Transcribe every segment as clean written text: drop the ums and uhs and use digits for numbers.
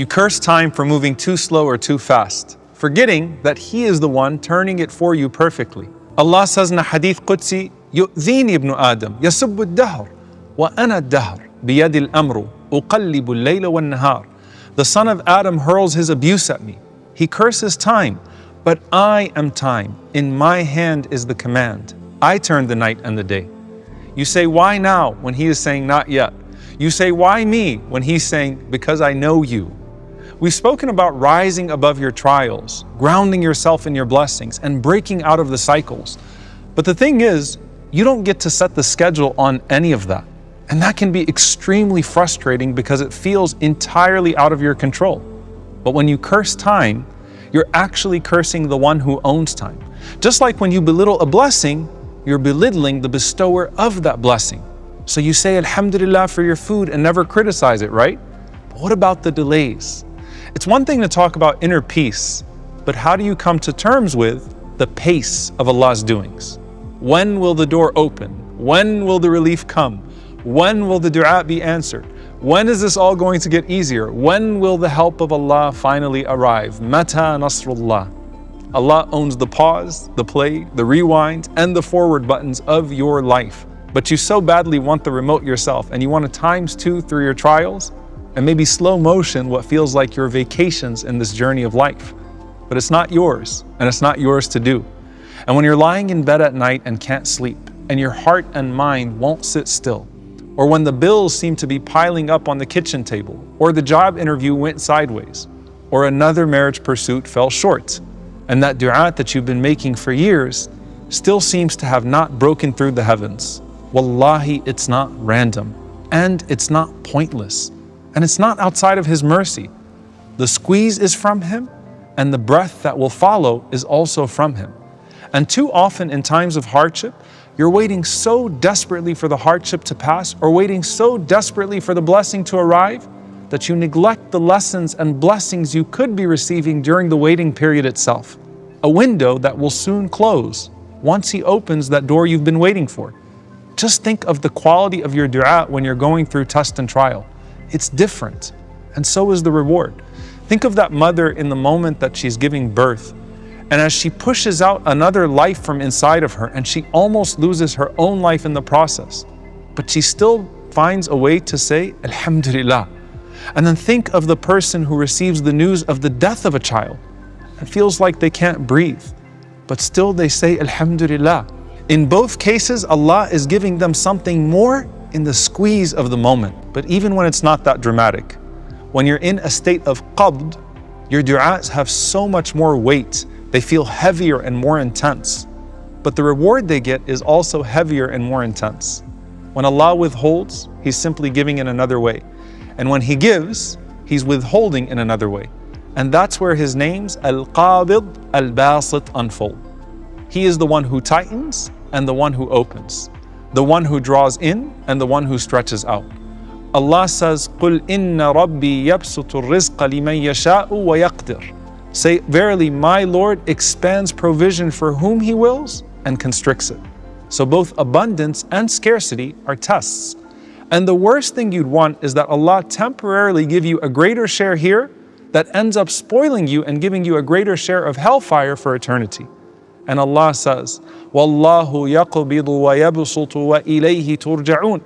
You curse time for moving too slow or too fast, forgetting that He is the one turning it for you perfectly. Allah says in a hadith Qudsi, يُؤْذِينِ ابْنُ آدَمْ يَسُبُّ الدَّهْرِ وَأَنَا الدَّهْرِ بِيَدِ الْأَمْرُ أُقَلِّبُ اللَّيْلَ وَالنَّهَارِ. The son of Adam hurls his abuse at me. He curses time, but I am time. In my hand is the command. I turn the night and the day. You say, why now, when He is saying not yet? You say, why me, when He's saying, because I know you. We've spoken about rising above your trials, grounding yourself in your blessings, and breaking out of the cycles. But the thing is, you don't get to set the schedule on any of that. And that can be extremely frustrating because it feels entirely out of your control. But when you curse time, you're actually cursing the one who owns time. Just like when you belittle a blessing, you're belittling the bestower of that blessing. So you say Alhamdulillah for your food and never criticize it, right? But what about the delays? It's one thing to talk about inner peace, but how do you come to terms with the pace of Allah's doings? When will the door open? When will the relief come? When will the dua be answered? When is this all going to get easier? When will the help of Allah finally arrive? Mata Nasrullah. Allah owns the pause, the play, the rewind, and the forward buttons of your life. But you so badly want the remote yourself, and you want to ×2 through your trials, and maybe slow motion what feels like your vacations in this journey of life. But it's not yours, and it's not yours to do. And when you're lying in bed at night and can't sleep, and your heart and mind won't sit still, or when the bills seem to be piling up on the kitchen table, or the job interview went sideways, or another marriage pursuit fell short, and that dua that you've been making for years still seems to have not broken through the heavens. Wallahi, it's not random, and it's not pointless, and it's not outside of His mercy. The squeeze is from Him, and the breath that will follow is also from Him. And too often in times of hardship, you're waiting so desperately for the hardship to pass, or waiting so desperately for the blessing to arrive, that you neglect the lessons and blessings you could be receiving during the waiting period itself. A window that will soon close once He opens that door you've been waiting for. Just think of the quality of your dua when you're going through test and trial. It's different, and so is the reward. Think of that mother in the moment that she's giving birth, and as she pushes out another life from inside of her, and she almost loses her own life in the process, but she still finds a way to say Alhamdulillah. And then think of the person who receives the news of the death of a child and feels like they can't breathe, but still they say Alhamdulillah. In both cases, Allah is giving them something more in the squeeze of the moment. But even when it's not that dramatic, when you're in a state of qabd, your du'as have so much more weight. They feel heavier and more intense. But the reward they get is also heavier and more intense. When Allah withholds, He's simply giving in another way. And when He gives, He's withholding in another way. And that's where His names, Al-Qabid, Al-Basit, unfold. He is the one who tightens and the one who opens, the one who draws in and the one who stretches out. Allah says, قُلْ إِنَّ رَبِّي يَبْسُطُ الرِّزْقَ لِمَنْ يَشَاءُ وَيَقْدِرُ. Say, verily my Lord expands provision for whom He wills and constricts it. So both abundance and scarcity are tests. And the worst thing you'd want is that Allah temporarily give you a greater share here that ends up spoiling you and giving you a greater share of hellfire for eternity. And Allah says, وَاللَّهُ يَقْبِضُ وَيَبْسُطُ وَإِلَيْهِ تُرْجَعُونَ.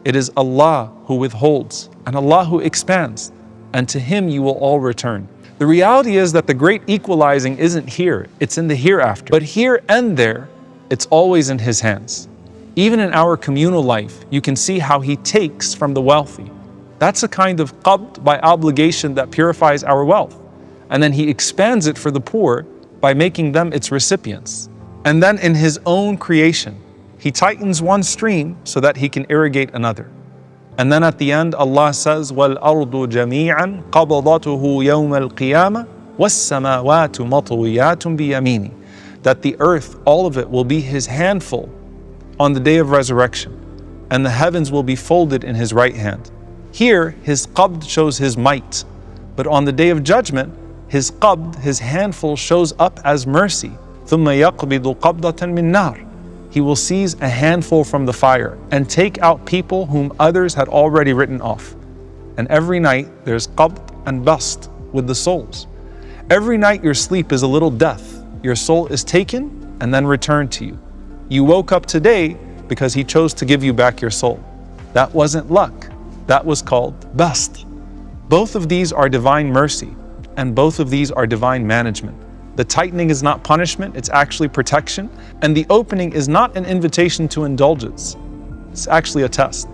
It is Allah who withholds and Allah who expands, and to Him you will all return. The reality is that the great equalizing isn't here, it's in the hereafter. But here and there, it's always in His hands. Even in our communal life, you can see how He takes from the wealthy. That's a kind of qabd by obligation that purifies our wealth. And then He expands it for the poor by making them its recipients. And then in His own creation, He tightens one stream so that He can irrigate another. And then at the end, Allah says, وَالْأَرْضُ جَمِيعًا قَبَضَتُهُ يَوْمَ الْقِيَامَةِ وَالسَّمَاوَاتُ مَطْوِيَّاتٌ بِيَمِينِهِ. That the earth, all of it, will be His handful on the day of resurrection, and the heavens will be folded in His right hand. Here, His qabd shows His might, but on the day of judgment, His qabd, His handful, shows up as mercy. ثُمَّ يَقْبِضُ قَبْضَةً مِّن نَارٍ. He will seize a handful from the fire and take out people whom others had already written off. And every night there's qabd and bast with the souls. Every night your sleep is a little death. Your soul is taken and then returned to you. You woke up today because He chose to give you back your soul. That wasn't luck. That was called bast. Both of these are divine mercy, and both of these are divine management. The tightening is not punishment, it's actually protection, and the opening is not an invitation to indulgence. It's actually a test.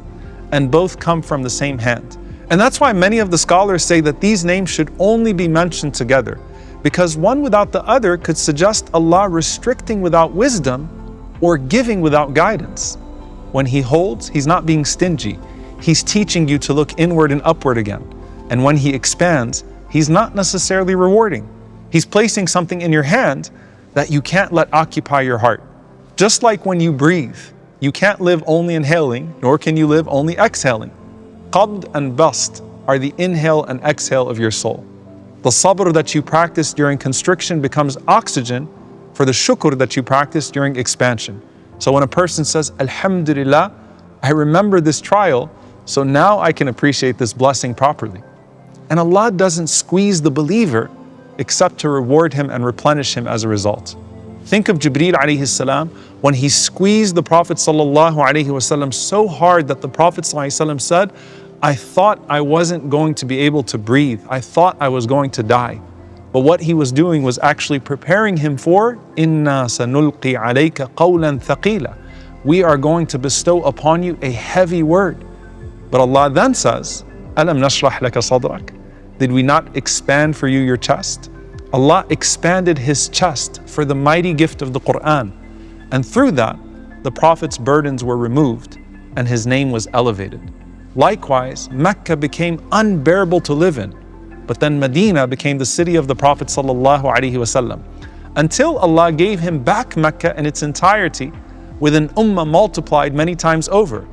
And both come from the same hand. And that's why many of the scholars say that these names should only be mentioned together, because one without the other could suggest Allah restricting without wisdom or giving without guidance. When He holds, He's not being stingy. He's teaching you to look inward and upward again. And when He expands, He's not necessarily rewarding. He's placing something in your hand that you can't let occupy your heart. Just like when you breathe, you can't live only inhaling, nor can you live only exhaling. Qabd and bast are the inhale and exhale of your soul. The sabr that you practice during constriction becomes oxygen for the shukr that you practice during expansion. So when a person says, Alhamdulillah, I remember this trial, so now I can appreciate this blessing properly. And Allah doesn't squeeze the believer except to reward him and replenish him as a result. Think of Jibreel alayhi salam when he squeezed the Prophet sallallahu alayhi wasallam so hard that the Prophet sallallahu alayhi wasallam said, I thought I wasn't going to be able to breathe. I thought I was going to die. But what he was doing was actually preparing him for Inna sanulqi alayka qawlan thaqila. We are going to bestow upon you a heavy word. But Allah then says, Alam nashrah laka sadrak? Did we not expand for you your chest? Allah expanded His chest for the mighty gift of the Quran. And through that, the Prophet's burdens were removed and his name was elevated. Likewise, Mecca became unbearable to live in, but then Medina became the city of the Prophet ﷺ, until Allah gave him back Mecca in its entirety with an ummah multiplied many times over.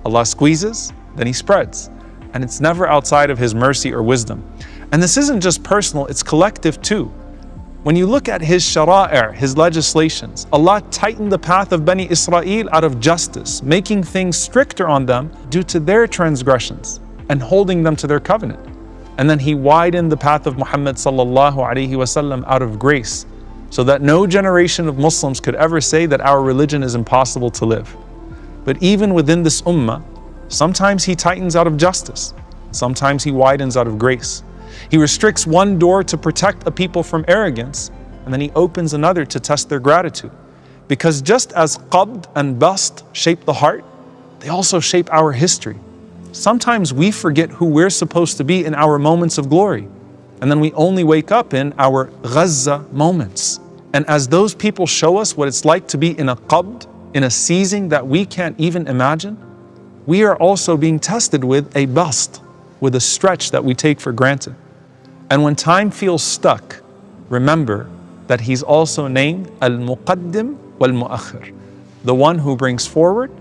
Allah squeezes, then He spreads, and it's never outside of His mercy or wisdom. And this isn't just personal, it's collective too. When you look at His shara'i', His legislations, Allah tightened the path of Bani Israel out of justice, making things stricter on them due to their transgressions and holding them to their covenant. And then He widened the path of Muhammad sallallahu alaihi wasallam out of grace, so that no generation of Muslims could ever say that our religion is impossible to live. But even within this ummah, sometimes He tightens out of justice, sometimes He widens out of grace. He restricts one door to protect a people from arrogance, and then He opens another to test their gratitude. Because just as qabd and bast shape the heart, they also shape our history. Sometimes we forget who we're supposed to be in our moments of glory, and then we only wake up in our Gaza moments. And as those people show us what it's like to be in a qabd, in a seizing that we can't even imagine, we are also being tested with a bast, with a stretch that we take for granted. And when time feels stuck, remember that He's also named Al-Muqaddim wal-Mu'akhir, the one who brings forward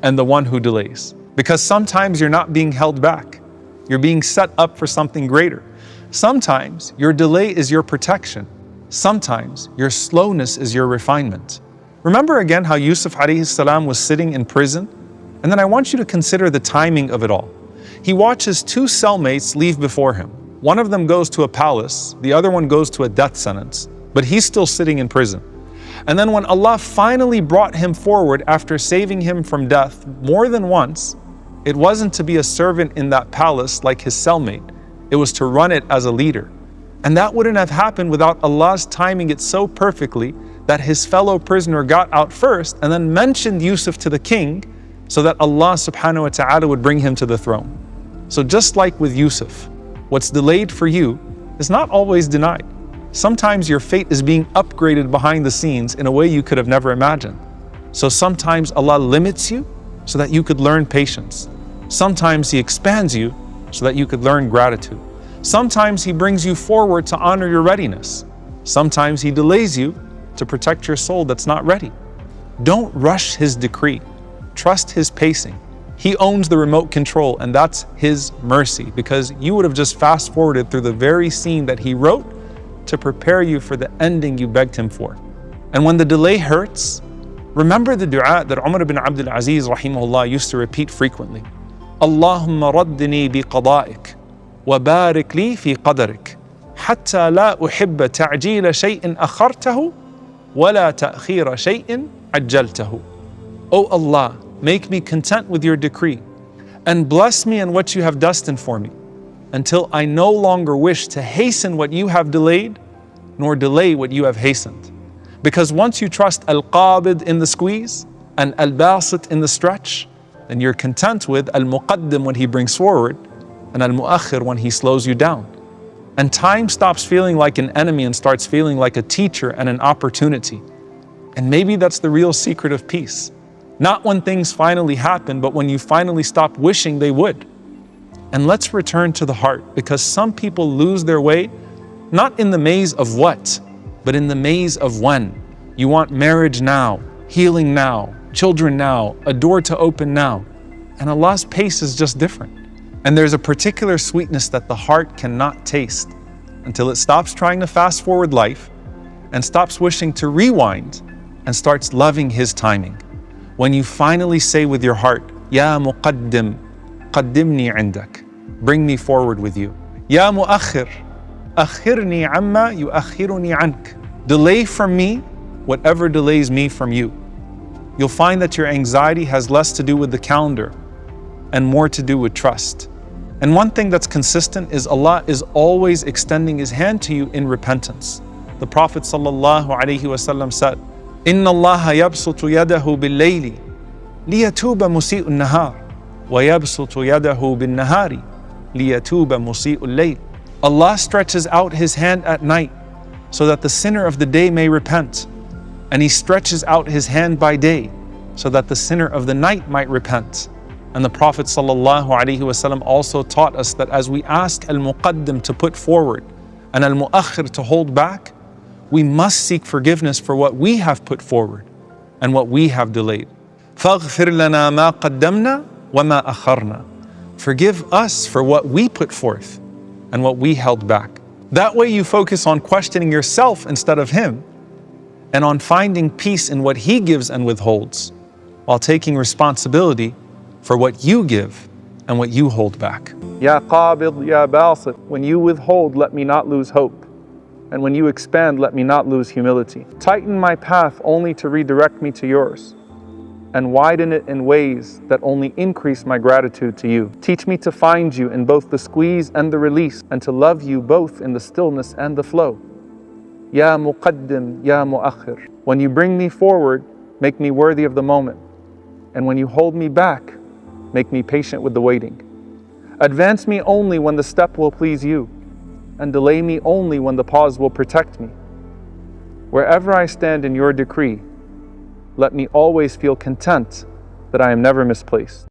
and the one who delays. Because sometimes you're not being held back, you're being set up for something greater. Sometimes your delay is your protection. Sometimes your slowness is your refinement. Remember again how Yusuf alayhi salam was sitting in prison? And then I want you to consider the timing of it all. He watches two cellmates leave before him. One of them goes to a palace, the other one goes to a death sentence, but he's still sitting in prison. And then when Allah finally brought him forward after saving him from death more than once, it wasn't to be a servant in that palace like his cellmate. It was to run it as a leader. And that wouldn't have happened without Allah's timing it so perfectly that his fellow prisoner got out first and then mentioned Yusuf to the king so that Allah subhanahu wa ta'ala would bring him to the throne. So just like with Yusuf, what's delayed for you is not always denied. Sometimes your fate is being upgraded behind the scenes in a way you could have never imagined. So sometimes Allah limits you so that you could learn patience. Sometimes He expands you so that you could learn gratitude. Sometimes He brings you forward to honor your readiness. Sometimes He delays you to protect your soul that's not ready. Don't rush His decree. Trust His pacing. He owns the remote control, and that's His mercy, because you would have just fast forwarded through the very scene that He wrote to prepare you for the ending you begged Him for. And when the delay hurts, remember the dua that Umar ibn Abdul Aziz rahimahullah used to repeat frequently. Allahumma raddini bi qada'ik. وبارك لي في قدرك حتى لا أحب تعجيل شيء أخرته ولا تأخير شيء عجلته. O Allah, make me content with your decree and bless me in what you have destined for me, until I no longer wish to hasten what you have delayed, nor delay what you have hastened. Because once you trust Al-Qabid in the squeeze and Al-Basit in the stretch, then you're content with Al-Muqaddim when he brings forward and Al-Muakhir when he slows you down. And time stops feeling like an enemy and starts feeling like a teacher and an opportunity. And maybe that's the real secret of peace. Not when things finally happen, but when you finally stop wishing they would. And let's return to the heart, because some people lose their way, not in the maze of what, but in the maze of when. You want marriage now, healing now, children now, a door to open now. And Allah's pace is just different. And there's a particular sweetness that the heart cannot taste until it stops trying to fast forward life and stops wishing to rewind and starts loving His timing. When you finally say with your heart, Ya Muqaddim, qaddimni indak, bring me forward with you. Ya Muakhir, akhirni amma yuakhiruni ank, delay from me whatever delays me from you. You'll find that your anxiety has less to do with the calendar and more to do with trust. And one thing that's consistent is Allah is always extending His hand to you in repentance. The Prophet ﷺ said, Inna Allah yabsutu yadahu bil-layli liyatuba musi'u an-nahar wa yabsutu yadahu bin-nahari liyatuba musi'u al-layl. Allah stretches out His hand at night so that the sinner of the day may repent, and He stretches out His hand by day so that the sinner of the night might repent. And the Prophet ﷺ also taught us that as we ask Al-Muqaddim to put forward and Al-Muakhir to hold back, we must seek forgiveness for what we have put forward and what we have delayed. فَاغْفِرْ لَنَا مَا قَدَّمْنَا وَمَا أَخَرْنَا. Forgive us for what we put forth and what we held back. That way you focus on questioning yourself instead of Him, and on finding peace in what He gives and withholds, while taking responsibility for what you give and what you hold back. Ya Qabid, Ya Basit, when you withhold, let me not lose hope. And when you expand, let me not lose humility. Tighten my path only to redirect me to yours, and widen it in ways that only increase my gratitude to you. Teach me to find you in both the squeeze and the release, and to love you both in the stillness and the flow. Ya Muqaddim, Ya Muakhir. When you bring me forward, make me worthy of the moment. And when you hold me back, make me patient with the waiting. Advance me only when the step will please you, and delay me only when the pause will protect me. Wherever I stand in your decree, let me always feel content that I am never misplaced.